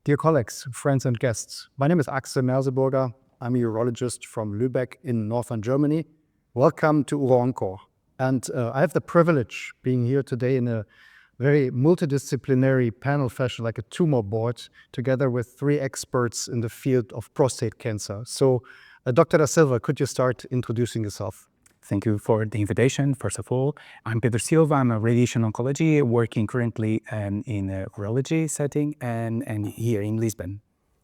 Dear colleagues, friends and guests, my name is Axel Merseburger. I'm a urologist from Lübeck in northern Germany. Welcome to UroOnco. And I have the privilege being here today in a very multidisciplinary panel fashion, like a tumor board, together with three experts in the field of prostate cancer. So, Dr. Silva, could you start introducing yourself? Thank you for the invitation, first of all. I'm Pedro Silva. I'm a radiation oncology working currently in a urology setting and here in Lisbon.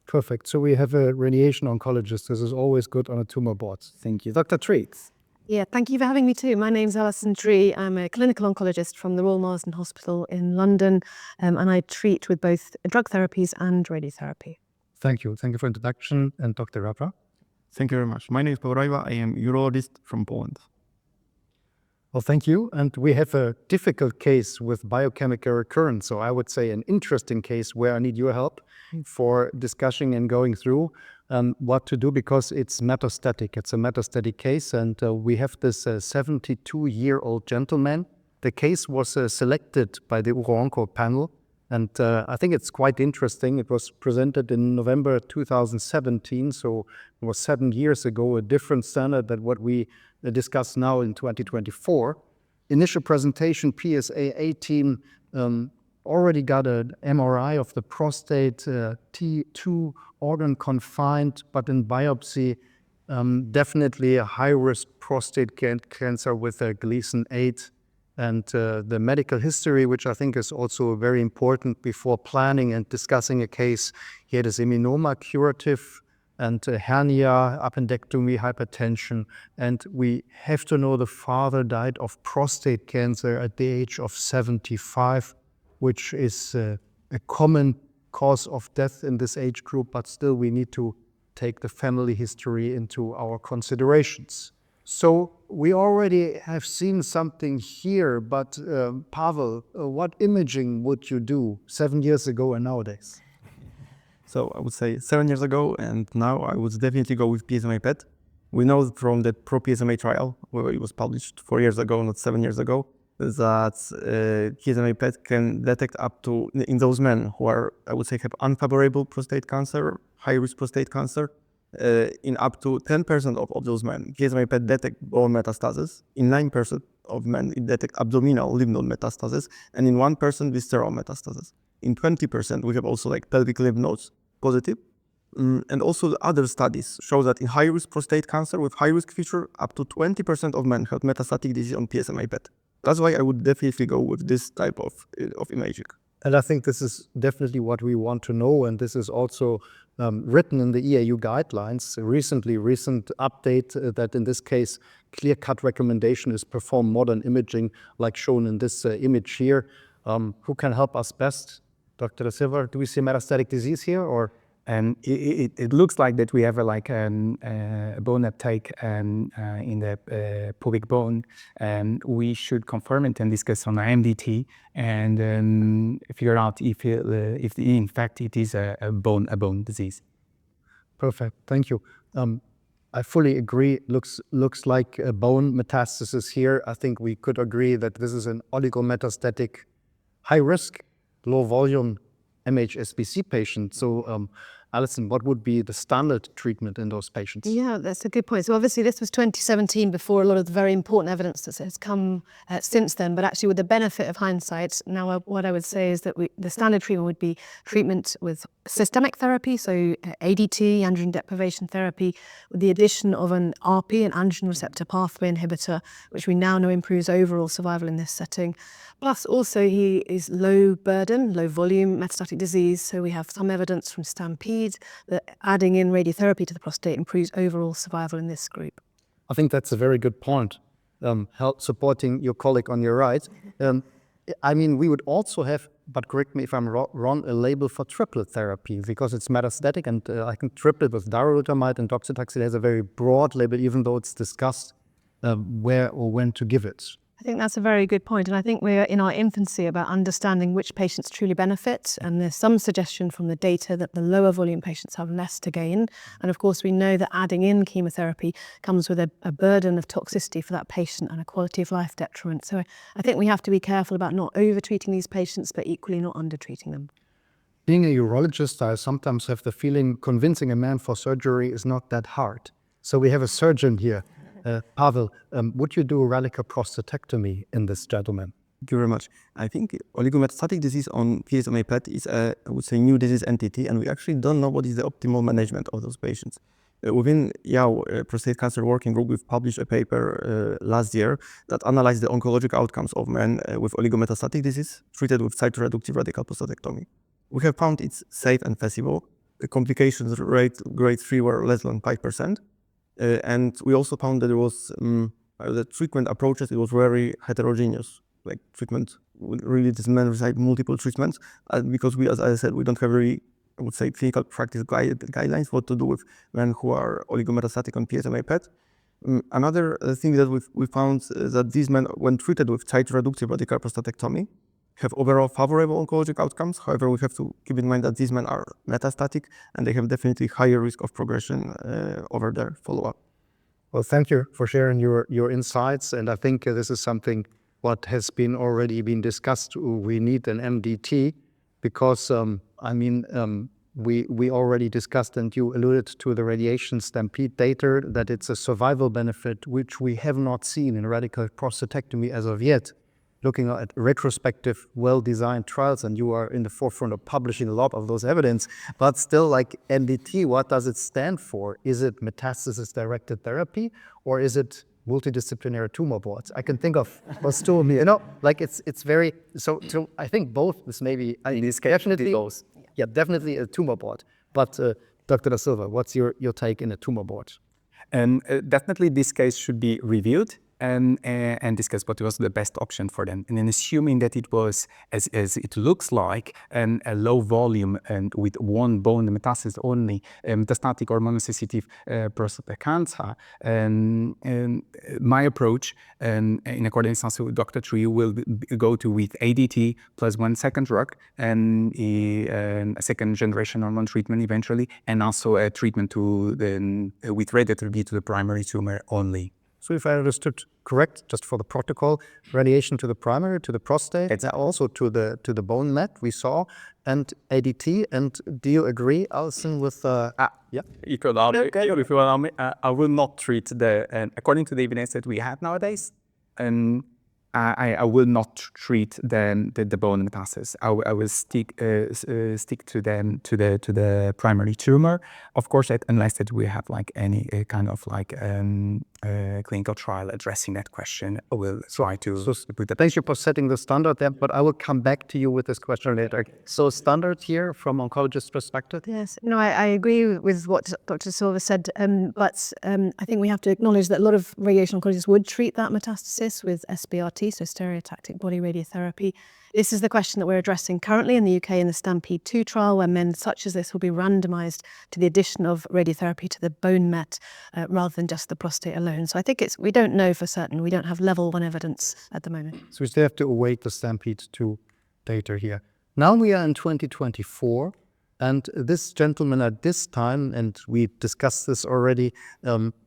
Perfect. So we have a radiation oncologist. This is always good on a tumor board. Thank you. Dr. Tree. Yeah, thank you for having me too. My name's Alison Tree. I'm a clinical oncologist from the Royal Marsden Hospital in London, and I treat with both drug therapies and radiotherapy. Thank you. Thank you for introduction. And Dr. Rajwa. Thank you very much. My name is Pawel Rajwa. I am urologist from Poland. Well, thank you. And we have a difficult case with biochemical recurrence. So I would say an interesting case where I need your help for discussing and going through what to do, because it's metastatic. It's a metastatic case. And we have this 72-year-old gentleman. The case was selected by the UroOnco panel. And I think it's quite interesting. It was presented in November 2017. So it was 7 years ago, a different standard than what we discuss now in 2024. Initial presentation, PSA 18 already got an MRI of the prostate, T2 organ confined, but in biopsy, definitely a high-risk prostate cancer with a Gleason 8. And the medical history, which I think is also very important before planning and discussing a case. He had a seminoma curative and hernia, appendectomy, hypertension. And we have to know the father died of prostate cancer at the age of 75, which is a common cause of death in this age group, but still we need to take the family history into our considerations. So we already have seen something here, but Pawel, what imaging would you do 7 years ago and nowadays? So I would say 7 years ago and now I would definitely go with PSMA PET. We know from the Pro-PSMA trial, where it was published 4 years ago, not 7 years ago, that PSMA PET can detect up to, in those men who are, I would say, have unfavorable prostate cancer, high-risk prostate cancer, in up to 10% of those men, PSMA PET detect bone metastasis. In 9% of men, it detects abdominal lymph node metastasis, and in 1% visceral metastasis. In 20%, we have also like pelvic lymph nodes positive. And also the other studies show that in high-risk prostate cancer with high-risk feature, up to 20% of men have metastatic disease on PSMA PET. That's why I would definitely go with this type of imaging. And I think this is definitely what we want to know, and this is also written in the EAU guidelines. Recent update that in this case, clear-cut recommendation is perform modern imaging, like shown in this image here. Who can help us best? Dr. Silva, do we see metastatic disease here, or? It looks like that we have a bone uptake in the pubic bone, and we should confirm it and discuss on MDT and figure out if in fact it is a bone disease. Perfect, thank you. I fully agree. Looks like a bone metastasis here. I think we could agree that this is an oligometastatic, high risk, low volume MHSBC patient. So, Alison, what would be the standard treatment in those patients? Yeah, that's a good point. So obviously this was 2017 before a lot of the very important evidence that has come since then, but actually with the benefit of hindsight, now what I would say is that the standard treatment would be treatment with systemic therapy, so ADT, androgen deprivation therapy, with the addition of an RP, an androgen receptor pathway inhibitor, which we now know improves overall survival in this setting. Plus also he is low burden, low volume metastatic disease, so we have some evidence from STAMPEDE that adding in radiotherapy to the prostate improves overall survival in this group. I think that's a very good point, help supporting your colleague on your right. I mean, we would also have, but correct me if I'm wrong, a label for triplet therapy because it's metastatic, and I think triplet with darolutamide and docetaxel has a very broad label, even though it's discussed where or when to give it. I think that's a very good point, and I think we're in our infancy about understanding which patients truly benefit, and there's some suggestion from the data that the lower volume patients have less to gain, and of course we know that adding in chemotherapy comes with a burden of toxicity for that patient and a quality of life detriment. So I think we have to be careful about not over-treating these patients, but equally not under-treating them. Being a urologist, I sometimes have the feeling convincing a man for surgery is not that hard. So we have a surgeon here. Pawel, would you do a radical prostatectomy in this gentleman? Thank you very much. I think oligometastatic disease on PSMA PET is a, I would say, new disease entity, and we actually don't know what is the optimal management of those patients. Within prostate cancer working group, we've published a paper last year that analyzed the oncologic outcomes of men with oligometastatic disease treated with cytoreductive radical prostatectomy. We have found it's safe and feasible. The complications rate grade 3 were less than 5%. And we also found that there was the treatment approaches, it was very heterogeneous. Like treatment, really this man received multiple treatments because we, as I said, we don't have very, I would say, clinical practice guidelines what to do with men who are oligometastatic on PSMA PET. Another thing that we found is that these men, when treated with cytoreductive radical prostatectomy, have overall favorable oncologic outcomes. However, we have to keep in mind that these men are metastatic and they have definitely higher risk of progression over their follow-up. Well, thank you for sharing your insights. And I think this is something what has been already been discussed. We need an MDT because, we already discussed, and you alluded to the radiation stampede data, that it's a survival benefit, which we have not seen in radical prostatectomy as of yet. Looking at retrospective, well-designed trials, and you are in the forefront of publishing a lot of those evidence, but still, like MDT, what does it stand for? Is it metastasis-directed therapy, or is it multidisciplinary tumor boards? I can think of ostomy, like it's very, so I think both is maybe, definitely both. Yeah, definitely a tumor board. But Dr. Da Silva, what's your take in a tumor board? And definitely this case should be reviewed and discuss what was the best option for them. And then assuming that it was, as it looks like, a low volume and with one bone metastasis only, metastatic or monocytic prostate cancer, and my approach, in accordance also with Dr. Tree, will go to with ADT plus one second drug and a second generation hormone treatment eventually, and also a treatment with radiotherapy to the primary tumor only. So if I understood correct, just for the protocol, radiation to the primary, to the prostate, and also to the bone met we saw, and ADT. And do you agree, Alison, with If you allow me, I will not treat according to the evidence that we have nowadays, I will not treat the bone metastasis. I will stick to the primary tumor. Of course, unless that we have like any kind of like clinical trial addressing that question, I will try to put that. Thank you for setting the standard there, but I will come back to you with this question later. So standard here from oncologist perspective? Yes, no, I agree with what Dr. Silva said, but I think we have to acknowledge that a lot of radiation oncologists would treat that metastasis with SBRT, so stereotactic body radiotherapy. This is the question that we're addressing currently in the UK in the Stampede 2 trial, where men such as this will be randomized to the addition of radiotherapy to the bone met rather than just the prostate alone. So I think we don't know for certain. We don't have level 1 evidence at the moment. So we still have to await the Stampede 2 data here. Now we are in 2024, and this gentleman at this time, and we discussed this already,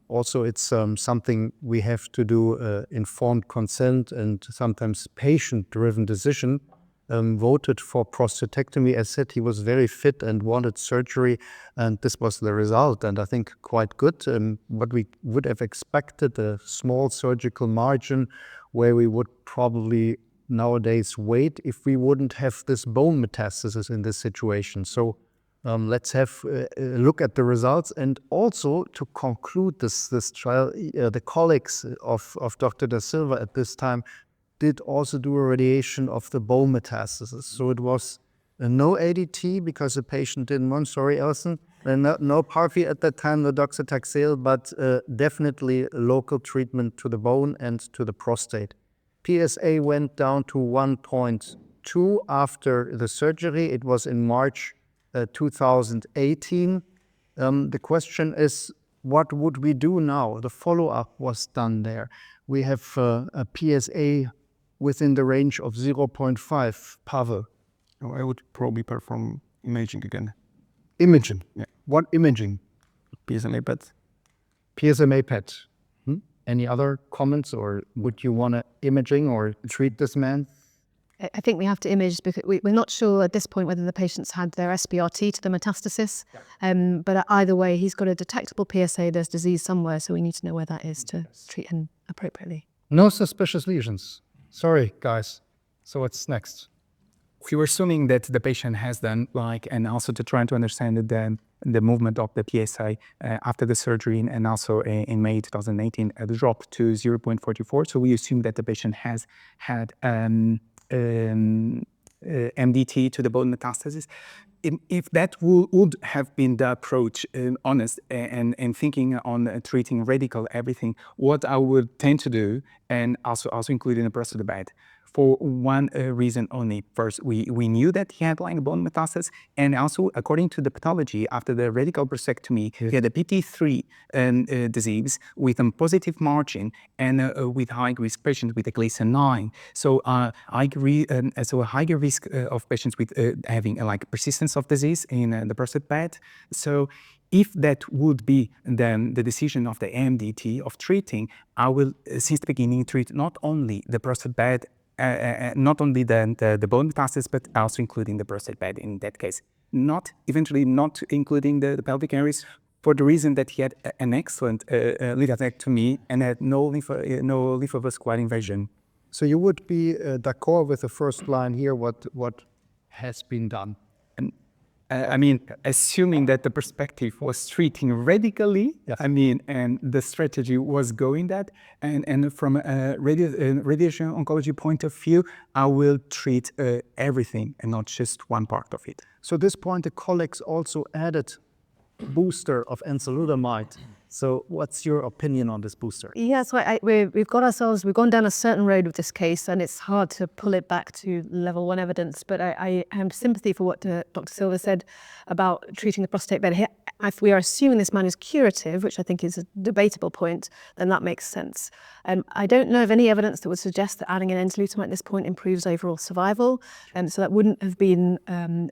also it's something we have to do informed consent and sometimes patient-driven decision, voted for prostatectomy. As said, he was very fit and wanted surgery, and this was the result, and I think quite good. What we would have expected, a small surgical margin where we would probably nowadays wait if we wouldn't have this bone metastasis in this situation. So let's have a look at the results, and also to conclude this trial, the colleagues of Dr. Da Silva at this time did also do a radiation of the bone metastasis. So it was no ADT because the patient didn't want, sorry Alison, no PARFI at that time, no docetaxel, but definitely local treatment to the bone and to the prostate. PSA went down to 1.2 after the surgery. It was in March 2018. The question is, what would we do now? The follow-up was done there. We have a PSA within the range of 0.5. Pawel. I would probably perform imaging again. Imaging? Yeah. What imaging? PSMA PET. PSMA PET. Any other comments, or would you want to imaging or treat this man? I think we have to image because we're not sure at this point whether the patient's had their SBRT to the metastasis. But either way, he's got a detectable PSA. There's disease somewhere, so we need to know where that is to treat him appropriately. No suspicious lesions. Sorry, guys. So what's next? We were assuming that the patient has done and also to try to understand the movement of the PSA after the surgery, and also in May 2018, a drop to 0.44. So we assume that the patient has had MDT to the bone metastasis. If that would have been the approach, honest and thinking on treating radical everything, what I would tend to do, and also including the prostate bed, for one reason only. First, we knew that he had bone metastasis, and also according to the pathology, after the radical prostatectomy, he had a PT3 disease with a positive margin and with high-risk patients with a Gleason 9. So a higher risk of patients with having persistence of disease in the prostate bed. So if that would be then the decision of the MDT of treating, I will, since the beginning, treat not only the prostate bed, not only the bone metastasis, but also including the prostate bed in that case. Eventually not including the pelvic areas, for the reason that he had an excellent lymphadenectomy and had no lymphovascular invasion. So you would be d'accord with the first line here, what has been done? Assuming that the perspective was treating radically, yes. And the strategy was going that, and from a radiation oncology point of view, I will treat everything and not just one part of it. So at this point, the colleagues also added booster of enzalutamide. So what's your opinion on this booster? Yeah, so we've gone down a certain road with this case, and it's hard to pull it back to level 1 evidence, but I have sympathy for what Dr. Silva said about treating the prostate bed. If we are assuming this man is curative, which I think is a debatable point, then that makes sense. I don't know of any evidence that would suggest that adding an enzalutamide at this point improves overall survival, so that wouldn't have been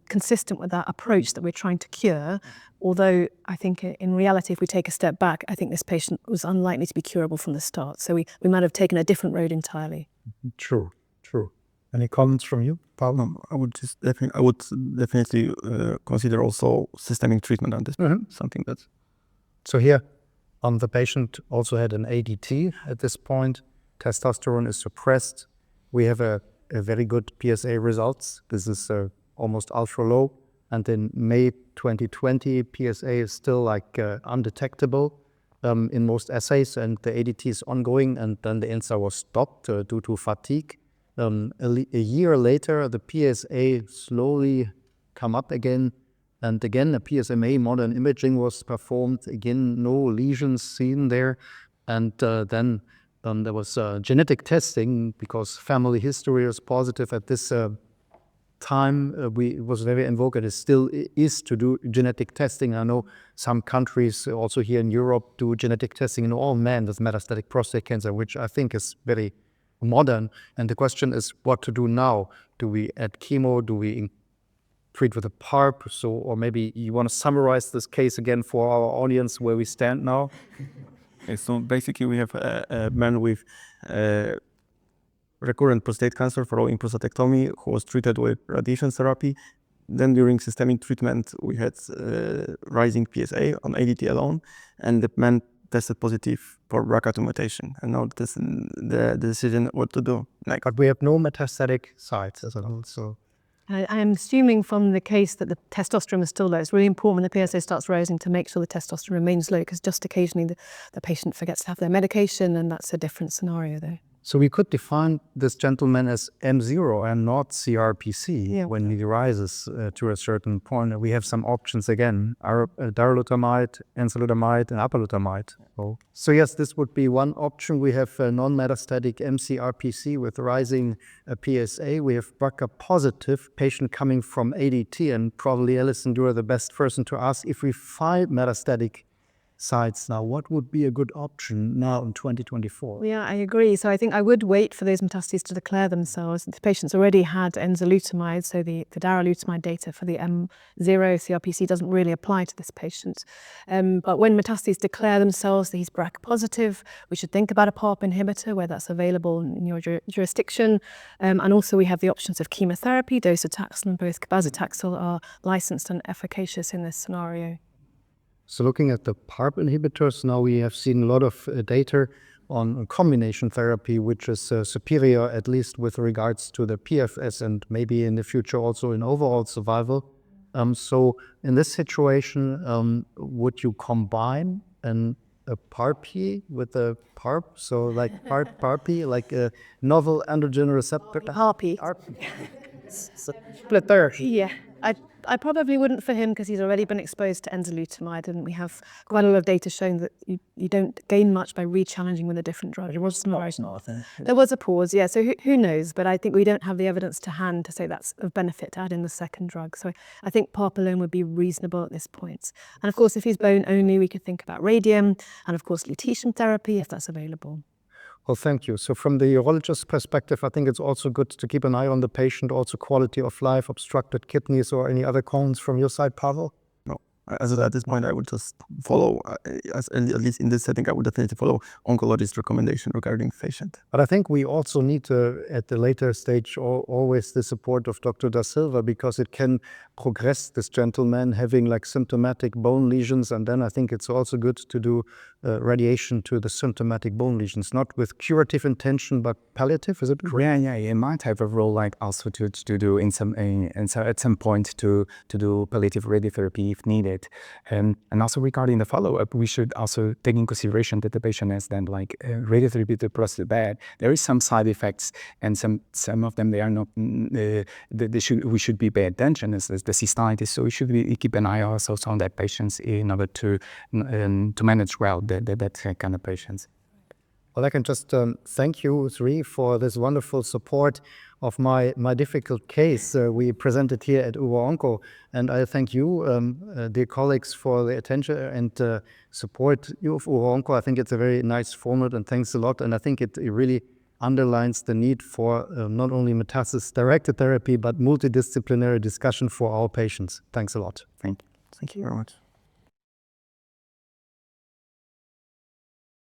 consistent with that approach that we're trying to cure. Although I think in reality, if we take a step back, I think this patient was unlikely to be curable from the start. So we might have taken a different road entirely. True. Any comments from you, Pawel? I would definitely consider also systemic treatment on this. Something that. So here, the patient also had an ADT at this point. Testosterone is suppressed. We have a very good PSA results. This is almost ultra low. And in May 2020, PSA is still undetectable in most assays, and the ADT is ongoing, and then the ENSA was stopped due to fatigue. A year later, the PSA slowly come up again, and again a PSMA modern imaging was performed. Again, no lesions seen there, and then there was genetic testing because family history was positive at this time. It was very in vogue, and it still is, to do genetic testing. I know some countries also here in Europe do genetic testing in all men with metastatic prostate cancer, which I think is very modern. And the question is what to do now. Do we add chemo? Do we treat with a PARP? Or maybe you want to summarize this case again for our audience where we stand now? Okay, so basically we have a man with recurrent prostate cancer following prostatectomy who was treated with radiation therapy. Then during systemic treatment, we had rising PSA on ADT alone, and the man tested positive for BRCA2 mutation. And now this the decision what to do. But we have no metastatic sites as well. So I am assuming from the case that the testosterone is still low. It's really important when the PSA starts rising to make sure the testosterone remains low, because just occasionally the patient forgets to have their medication, and that's a different scenario though. So we could define this gentleman as M0 and not CRPC when he rises to a certain point. We have some options again, darolutamide, enzalutamide, and apalutamide. So yes, this would be one option. We have non-metastatic MCRPC with rising PSA. We have BRCA positive patient coming from ADT, and probably Alison, you are the best person to ask if we find metastatic sites now. What would be a good option now in 2024? Yeah, I agree. So I think I would wait for those metastases to declare themselves. The patient's already had enzalutamide, so the darolutamide data for the M0 CRPC doesn't really apply to this patient. But when metastases declare themselves, that he's BRCA positive, we should think about a PARP inhibitor where that's available in your jurisdiction. And also we have the options of chemotherapy, docetaxel and both cabazitaxel are licensed and efficacious in this scenario. So looking at the PARP inhibitors, now we have seen a lot of data on combination therapy, which is superior, at least with regards to the PFS and maybe in the future also in overall survival. So in this situation, would you combine a PARP with a PARP? So like PARP, like a novel androgen receptor? PARP. Split therapy. Yeah, I probably wouldn't for him because he's already been exposed to enzalutamide, and we have quite a lot of data showing that you don't gain much by re-challenging with a different drug. There was There was a pause, yeah, so who knows, but I think we don't have the evidence to hand to say that's of benefit to add in the second drug. So I think PARP alone would be reasonable at this point. And of course, if he's bone only, we could think about radium and of course lutetium therapy if that's available. Well, thank you. So from the urologist perspective, I think it's also good to keep an eye on the patient, also quality of life, obstructed kidneys, or any other cons from your side, Pawel? No, as at this point, I would just follow, at least in this setting, I would definitely follow oncologist recommendation regarding patient. But I think we also need to, at the later stage, always the support of Dr. Da Silva, because it can progress this gentleman having like symptomatic bone lesions. And then I think it's also good to do radiation to the symptomatic bone lesions, not with curative intention, but palliative. Is it correct? Yeah, it might have a role like also to do in some at some point to do palliative radiotherapy if needed. And also regarding the follow-up, we should also take in consideration that the patient has then like radiotherapy to prostate bed. There is some side effects, and some of them they are not. We should be paying attention as the cystitis. So we should keep an eye also on that patients in order to manage well that kind of patients. Well, I can just thank you three for this wonderful support of my difficult case we presented here at Uro-Onco. And I thank you, dear colleagues, for the attention and support of Uro-Onco. I think it's a very nice format, and thanks a lot. And I think it really underlines the need for not only metastasis-directed therapy, but multidisciplinary discussion for our patients. Thanks a lot. Thank you very much.